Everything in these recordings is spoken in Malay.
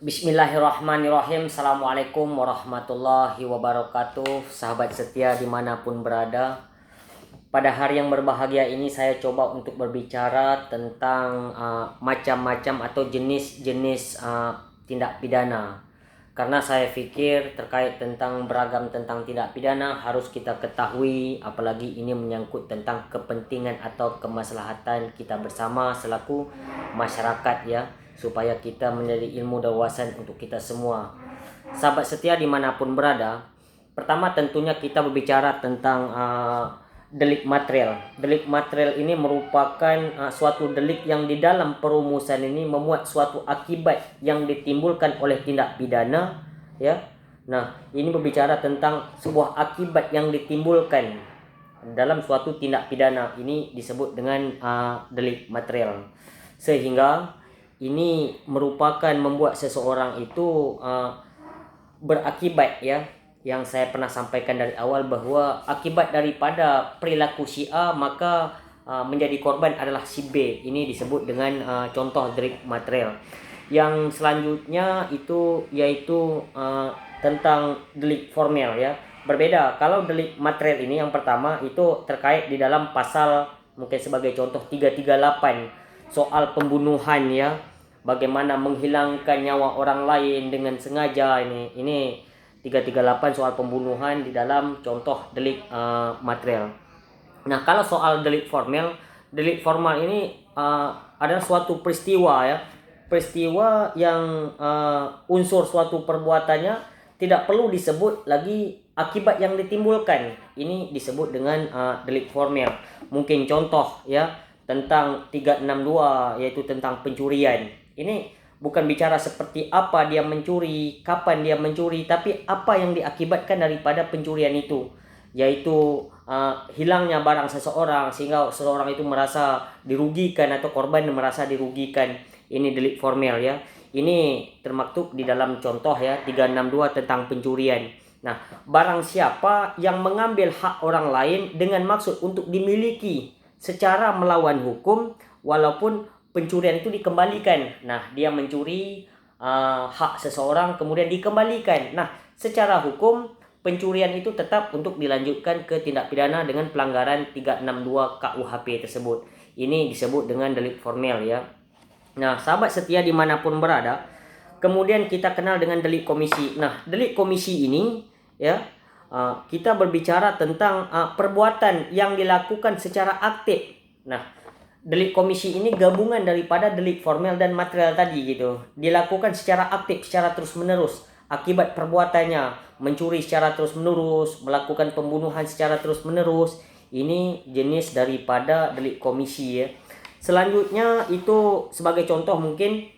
Bismillahirrahmanirrahim. Assalamualaikum warahmatullahi wabarakatuh. Sahabat setia dimanapun berada, pada hari yang berbahagia ini saya coba untuk berbicara tentang macam-macam atau jenis-jenis tindak pidana. Karena saya pikir terkait tentang beragam tentang tindak pidana harus kita ketahui, apalagi ini menyangkut tentang kepentingan atau kemaslahatan kita bersama selaku masyarakat ya, supaya kita menjadi ilmu dan wawasan untuk kita semua. Sahabat setia dimanapun berada, pertama tentunya kita berbicara tentang delik material. Delik material ini merupakan suatu delik yang di dalam perumusan ini memuat suatu akibat yang ditimbulkan oleh tindak pidana ya. Nah, ini berbicara tentang sebuah akibat yang ditimbulkan dalam suatu tindak pidana. Ini disebut dengan delik material. Sehingga ini merupakan membuat seseorang itu berakibat ya, yang saya pernah sampaikan dari awal bahwa akibat daripada perilaku si A maka menjadi korban adalah si B. Ini disebut dengan contoh delik material. Yang selanjutnya itu yaitu tentang delik formel ya. Berbeda. Kalau delik material ini yang pertama itu terkait di dalam pasal, mungkin sebagai contoh 338 soal pembunuhan ya. Bagaimana menghilangkan nyawa orang lain dengan sengaja, ini 338 soal pembunuhan di dalam contoh delik material. Nah, kalau soal delik formal ini adalah suatu peristiwa ya. Peristiwa yang unsur suatu perbuatannya tidak perlu disebut lagi akibat yang ditimbulkan. Ini disebut dengan delik formal. Mungkin contoh ya tentang 362 yaitu tentang pencurian. Ini bukan bicara seperti apa dia mencuri, kapan dia mencuri, tapi apa yang diakibatkan daripada pencurian itu, yaitu hilangnya barang seseorang sehingga seseorang itu merasa dirugikan atau korban merasa dirugikan. Ini delik formal ya. Ini termaktub di dalam contoh ya 362 tentang pencurian. Nah, barang siapa yang mengambil hak orang lain dengan maksud untuk dimiliki secara melawan hukum, walaupun pencurian itu dikembalikan. Nah, dia mencuri hak seseorang kemudian dikembalikan. Nah, secara hukum pencurian itu tetap untuk dilanjutkan ke tindak pidana dengan pelanggaran 362 KUHP tersebut. Ini disebut dengan delik formal ya. Nah, sahabat setia dimanapun berada, kemudian kita kenal dengan delik komisi. Nah, delik komisi ini ya, kita berbicara tentang perbuatan yang dilakukan secara aktif. Nah, delik komisi ini gabungan daripada delik formal dan material tadi gitu. Dilakukan secara aktif, secara terus-menerus. Akibat perbuatannya mencuri secara terus-menerus, melakukan pembunuhan secara terus-menerus. Ini jenis daripada delik komisi ya. Selanjutnya itu sebagai contoh mungkin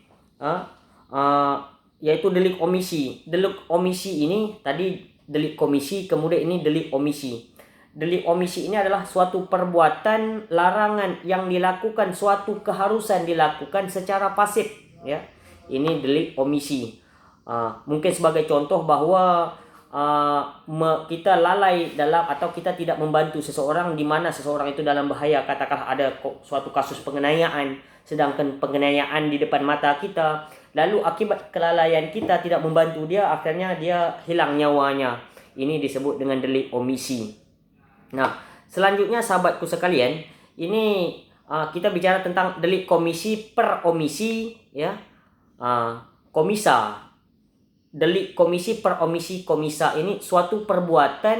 yaitu delik omisi. Delik omisi ini tadi delik komisi, kemudian ini delik omisi. Delik omisi ini adalah suatu perbuatan larangan yang dilakukan, suatu keharusan dilakukan secara pasif ya. Ini delik omisi. Mungkin sebagai contoh bahwa kita lalai dalam atau kita tidak membantu seseorang di mana seseorang itu dalam bahaya. Katakanlah ada suatu kasus penganiayaan, sedangkan penganiayaan di depan mata kita, lalu akibat kelalaian kita tidak membantu dia, akhirnya dia hilang nyawanya. Ini disebut dengan delik omisi. Nah, selanjutnya sahabatku sekalian, ini kita bicara tentang delik komisi per omisi ya. Komisa. Delik komisi per omisi komisa ini suatu perbuatan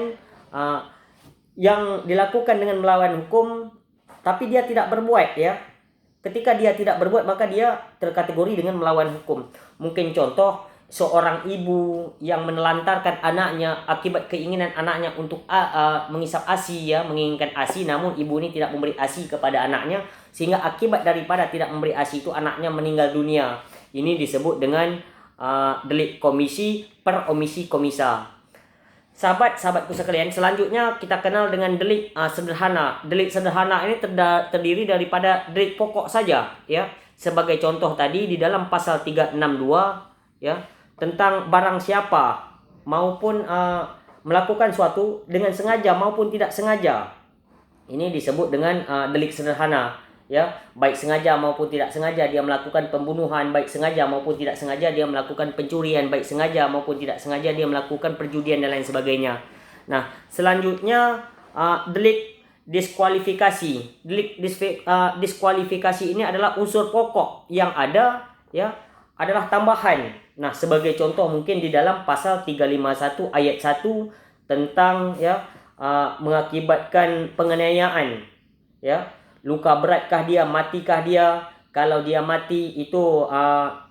yang dilakukan dengan melawan hukum tapi dia tidak berbuat ya. Ketika dia tidak berbuat maka dia terkategori dengan melawan hukum. Mungkin contoh seorang ibu yang menelantarkan anaknya akibat keinginan anaknya untuk mengisap ASI ya, menginginkan ASI, namun ibu ini tidak memberi ASI kepada anaknya, sehingga akibat daripada tidak memberi ASI itu anaknya meninggal dunia. Ini disebut dengan delik komisi per omisi komisa. Sahabat-sahabatku sekalian, selanjutnya kita kenal dengan delik sederhana. Delik sederhana ini terdiri daripada delik pokok saja ya. Sebagai contoh tadi di dalam pasal 362 ya, tentang barang siapa maupun melakukan suatu dengan sengaja maupun tidak sengaja. Ini disebut dengan delik sederhana ya, baik sengaja maupun tidak sengaja dia melakukan pembunuhan, baik sengaja maupun tidak sengaja dia melakukan pencurian, baik sengaja maupun tidak sengaja dia melakukan perjudian dan lain sebagainya. Nah, selanjutnya delik diskualifikasi. Delik diskualifikasi ini adalah unsur pokok yang ada, ya, adalah tambahan. Nah, sebagai contoh mungkin di dalam pasal 351 ayat 1 tentang, ya, mengakibatkan penganiayaan, ya, luka beratkah dia, matikah dia. Kalau dia mati itu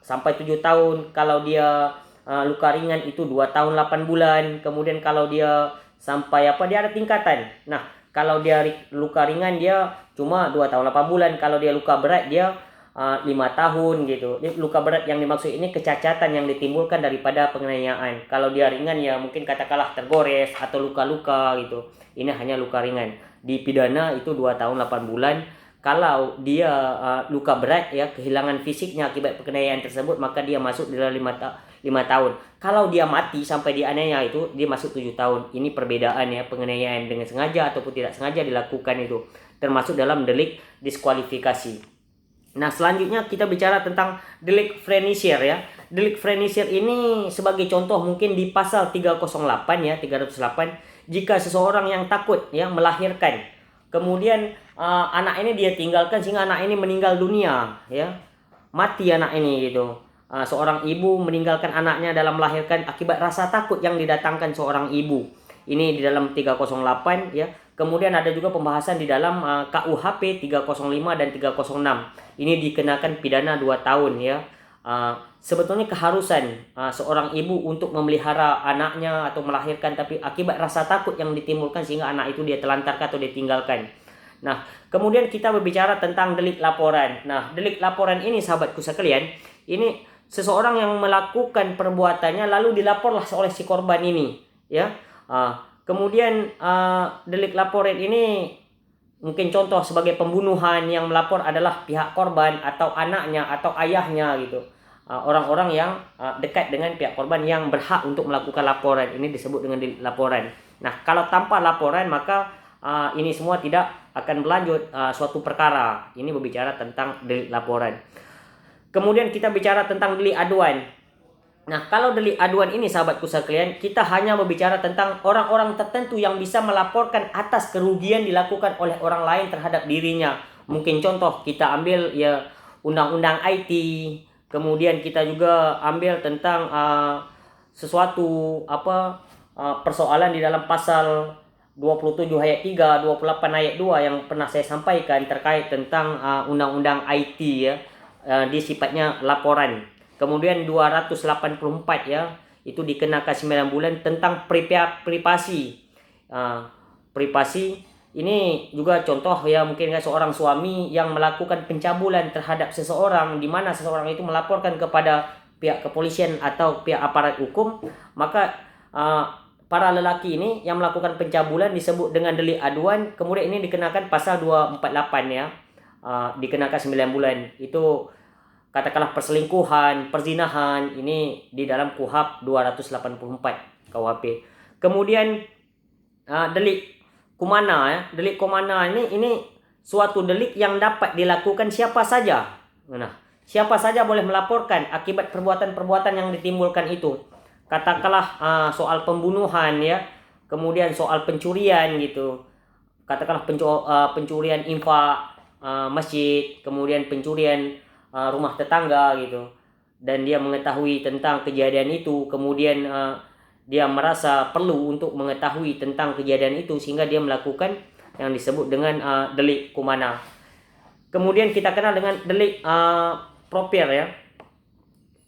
sampai 7 tahun, kalau dia luka ringan itu 2 tahun 8 bulan. Kemudian kalau dia sampai dia ada tingkatan. Nah, kalau dia luka ringan dia cuma 2 tahun 8 bulan, kalau dia luka berat dia 5 tahun gitu. Luka berat yang dimaksud ini kecacatan yang ditimbulkan daripada penganiayaan. Kalau dia ringan ya mungkin katakanlah tergores atau luka-luka gitu. Ini hanya luka ringan. Dipidana itu 2 tahun 8 bulan. Kalau dia luka berat, ya, kehilangan fisiknya akibat penganiayaan tersebut, maka dia masuk dalam 5 tahun. Kalau dia mati sampai dianiaya itu dia masuk 7 tahun. Ini perbedaan, ya, penganiayaan dengan sengaja ataupun tidak sengaja dilakukan itu termasuk dalam delik diskualifikasi. Nah, selanjutnya kita bicara tentang delik franisir, ya. Delik franisir ini sebagai contoh mungkin di pasal 308, ya, 308, jika seseorang yang takut, ya, melahirkan, kemudian anak ini dia tinggalkan sehingga anak ini meninggal dunia, ya. Mati anak ini gitu. Seorang ibu meninggalkan anaknya dalam melahirkan akibat rasa takut yang didatangkan seorang ibu. Ini di dalam 308, ya. Kemudian ada juga pembahasan di dalam KUHP 305 dan 306. Ini dikenakan pidana 2 tahun, ya. Sebetulnya keharusan seorang ibu untuk memelihara anaknya atau melahirkan, tapi akibat rasa takut yang ditimbulkan sehingga anak itu dia telantarkan atau ditinggalkan. Nah, kemudian kita berbicara tentang delik laporan. Nah, delik laporan ini sahabatku sekalian, ini seseorang yang melakukan perbuatannya lalu dilaporlah oleh si korban ini, ya. Kemudian delik laporan ini mungkin contoh sebagai pembunuhan, yang melapor adalah pihak korban atau anaknya atau ayahnya gitu. Orang-orang yang dekat dengan pihak korban yang berhak untuk melakukan laporan ini disebut dengan delik laporan. Nah, kalau tanpa laporan maka ini semua tidak akan berlanjut suatu perkara. Ini berbicara tentang delik laporan. Kemudian kita bicara tentang delik aduan. Nah, kalau delik aduan ini sahabatku sekalian, kita hanya berbicara tentang orang-orang tertentu yang bisa melaporkan atas kerugian dilakukan oleh orang lain terhadap dirinya. Mungkin contoh kita ambil, ya, undang-undang IT, kemudian kita juga ambil tentang sesuatu persoalan di dalam pasal 27 ayat 3, 28 ayat 2 yang pernah saya sampaikan terkait tentang undang-undang IT, ya, di sifatnya laporan. Kemudian 284, ya, itu dikenakan 9 bulan tentang privasi. Privasi ini juga contoh, ya, mungkin seorang suami yang melakukan pencabulan terhadap seseorang, di mana seseorang itu melaporkan kepada pihak kepolisian atau pihak aparat hukum, maka para lelaki ini yang melakukan pencabulan disebut dengan delik aduan. Kemudian ini dikenakan pasal 248, ya, dikenakan 9 bulan. Itu katakanlah perselingkuhan, perzinahan, ini di dalam KUHP 284 KUHP. Kemudian delik kumana, ya. Delik kumana ini suatu delik yang dapat dilakukan siapa saja. Nah, siapa saja boleh melaporkan akibat perbuatan-perbuatan yang ditimbulkan itu. Katakanlah soal pembunuhan, ya. Kemudian soal pencurian gitu. Katakanlah pencurian infak masjid, kemudian pencurian rumah tetangga gitu, dan dia mengetahui tentang kejadian itu, kemudian dia merasa perlu untuk mengetahui tentang kejadian itu sehingga dia melakukan yang disebut dengan delik kumana. Kemudian kita kenal dengan delik proper, ya.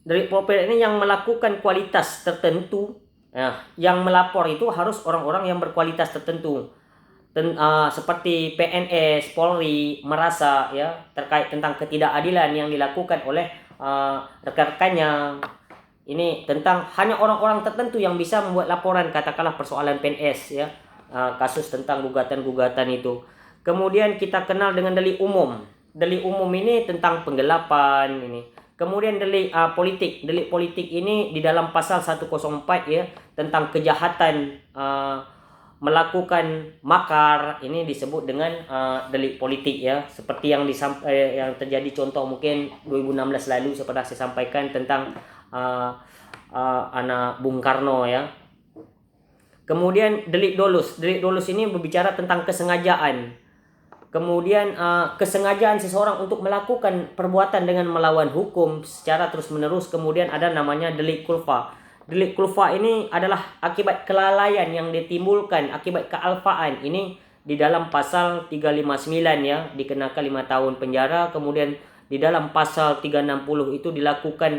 Delik proper ini yang melakukan kualitas tertentu, ya. Yang melapor itu harus orang-orang yang berkualitas tertentu. Seperti PNS, Polri merasa, ya, terkait tentang ketidakadilan yang dilakukan oleh rekan-rekannya. Ini tentang hanya orang-orang tertentu yang bisa membuat laporan, katakanlah persoalan PNS, ya, kasus tentang gugatan-gugatan itu. Kemudian kita kenal dengan delik umum. Delik umum ini tentang penggelapan ini. Kemudian delik politik. Delik politik ini di dalam pasal 104, ya, tentang kejahatan melakukan makar, ini disebut dengan delik politik ya, seperti yang terjadi contoh mungkin 2016 lalu seperti saya sampaikan tentang anak Bung Karno ya. Kemudian delik dolus ini berbicara tentang kesengajaan. Kemudian kesengajaan seseorang untuk melakukan perbuatan dengan melawan hukum secara terus-menerus. Kemudian ada namanya delik kulfa. Delik kulfa ini adalah akibat kelalaian yang ditimbulkan akibat kealpaan. Ini di dalam pasal 359 ya, dikenakan 5 tahun penjara. Kemudian di dalam pasal 360 itu dilakukan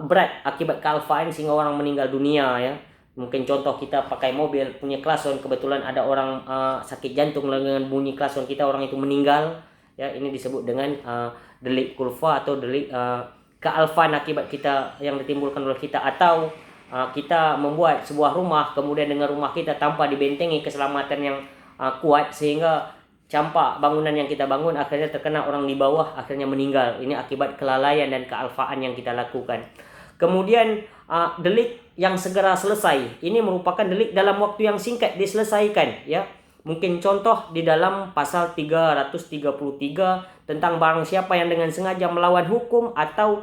berat akibat kealpaan sehingga orang meninggal dunia ya. Mungkin contoh kita pakai mobil punya klakson, kebetulan ada orang sakit jantung dengan bunyi klakson kita, orang itu meninggal ya, ini disebut dengan delik kulfa atau delik kealfaan akibat kita yang ditimbulkan oleh kita. Atau kita membuat sebuah rumah, kemudian dengan rumah kita tanpa dibentengi keselamatan yang kuat, sehingga campak bangunan yang kita bangun akhirnya terkena orang di bawah, akhirnya meninggal. Ini akibat kelalaian dan kealfaan yang kita lakukan. Kemudian delik yang segera selesai, ini merupakan delik dalam waktu yang singkat diselesaikan ya. Mungkin contoh di dalam pasal 333 tentang barang siapa yang dengan sengaja melawan hukum atau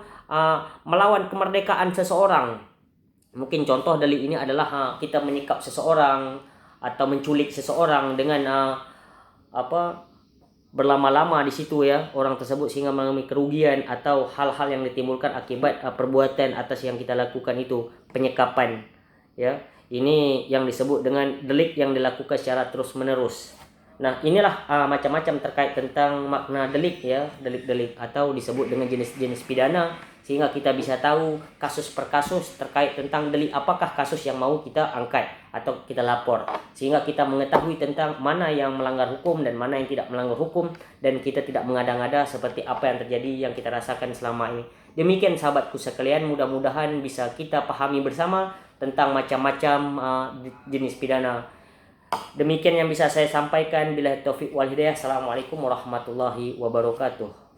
melawan kemerdekaan seseorang. Mungkin contoh delik ini adalah kita menyikap seseorang atau menculik seseorang dengan berlama-lama di situ ya orang tersebut sehingga mengalami kerugian atau hal-hal yang ditimbulkan akibat perbuatan atas yang kita lakukan itu, penyekapan ya. Ini yang disebut dengan delik yang dilakukan secara terus-menerus. Nah, inilah macam-macam terkait tentang makna delik ya, delik-delik atau disebut dengan jenis-jenis pidana, sehingga kita bisa tahu kasus per kasus terkait tentang delik apakah kasus yang mau kita angkat atau kita lapor, sehingga kita mengetahui tentang mana yang melanggar hukum dan mana yang tidak melanggar hukum, dan kita tidak mengada-ngada seperti apa yang terjadi yang kita rasakan selama ini. Demikian sahabatku sekalian, mudah-mudahan bisa kita pahami bersama tentang macam-macam jenis pidana. Demikian yang bisa saya sampaikan. Billahi taufiq wal hidayah. Assalamualaikum warahmatullahi wabarakatuh.